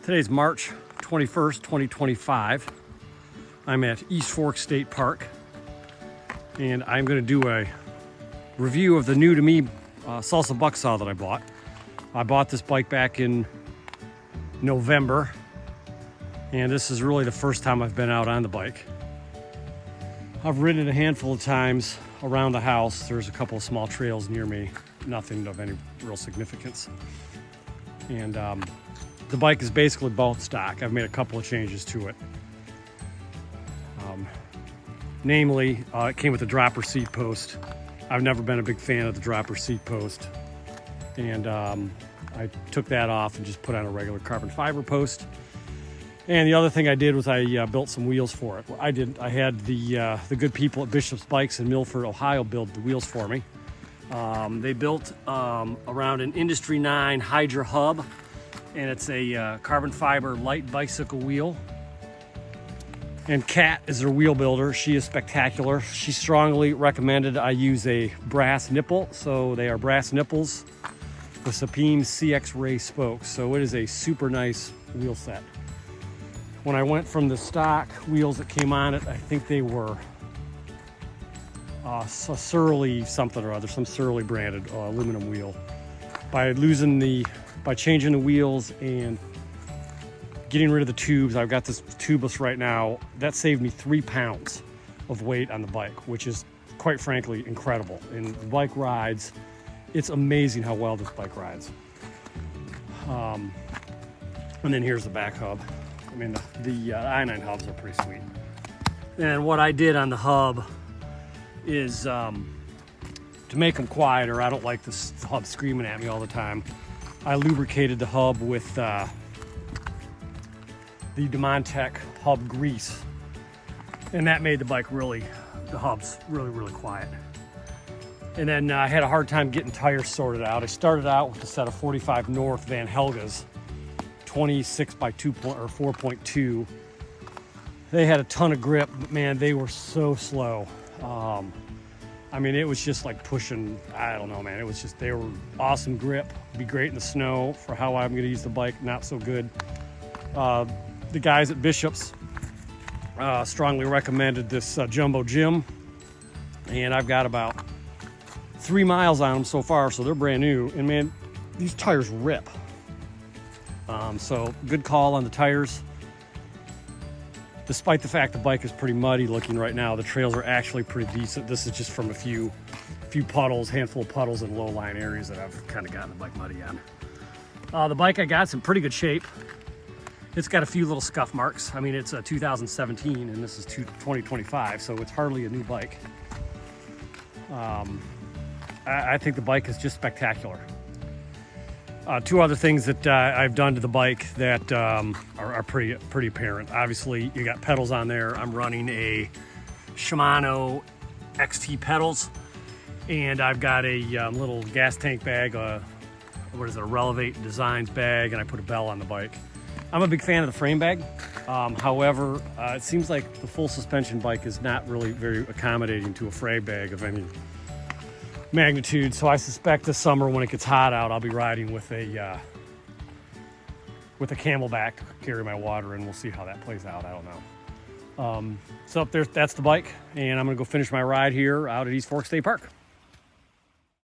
Today's March 21st, 2025. I'm at East Fork State Park, and I'm going to do a review of the new to me Salsa Bucksaw that I bought. I bought this bike back in November, and this is really the first time I've been out on the bike. I've ridden it a handful of times around the house. There's a couple of small trails near me, nothing of any real significance. And the bike is basically bolt stock. I've made a couple of changes to it. Namely, it came with a dropper seat post. I've never been a big fan of the dropper seat post. And I took that off and just put on a regular carbon fiber post. And the other thing I did was I built some wheels for it. I had the good people at Bishop's Bikes in Milford, Ohio build the wheels for me. They built around an Industry 9 Hydra hub, and it's a carbon fiber light bicycle wheel. And Kat is their wheel builder. She is spectacular. She strongly recommended I use a brass nipple. So they are brass nipples with Sapim CX Ray spokes. So it is a super nice wheel set. When I went from the stock wheels that came on it, I think they were Surly something or other, some Surly branded aluminum wheel. By changing the wheels and getting rid of the tubes, I've got this tubeless right now, that saved me 3 pounds of weight on the bike, which is quite frankly incredible. And the bike rides, it's amazing how well this bike rides. And then here's the back hub. I mean, the i9 hubs are pretty sweet. And what I did on the hub is to make them quieter. I don't like the hub screaming at me all the time. I lubricated the hub with the Demontech hub grease, and that made the hubs really quiet. And then I had a hard time getting tires sorted out. I started out with a set of 45 North Van Helgas, 26 by 4.2. They had a ton of grip, but man, they were so slow. I mean, it was just like pushing, I don't know, man. It was just, they were awesome grip. Be great in the snow for how I'm gonna use the bike, not so good. The guys at Bishop's strongly recommended this Jumbo Jim, and I've got about 3 miles on them so far, so they're brand new. And man, these tires rip. So good call on the tires. Despite the fact the bike is pretty muddy looking right now, the trails are actually pretty decent. This is just from a few puddles, handful of puddles in low-lying areas that I've kind of gotten the bike muddy on. The bike I got's in pretty good shape. It's got a few little scuff marks. I mean, it's a 2017 and this is 2025, so it's hardly a new bike. I think the bike is just spectacular. Two other things that I've done to the bike that are pretty apparent. Obviously, you got pedals on there. I'm running a Shimano XT pedals, and I've got a little gas tank bag, a Relevate Designs bag, and I put a bell on the bike. I'm a big fan of the frame bag. However, it seems like the full suspension bike is not really very accommodating to a frame bag of any magnitude. So I suspect this summer when it gets hot out, I'll be riding with a Camelback to carry my water, and we'll see how that plays out. I don't know. So that's the bike, and I'm gonna go finish my ride here out at East Fork State Park.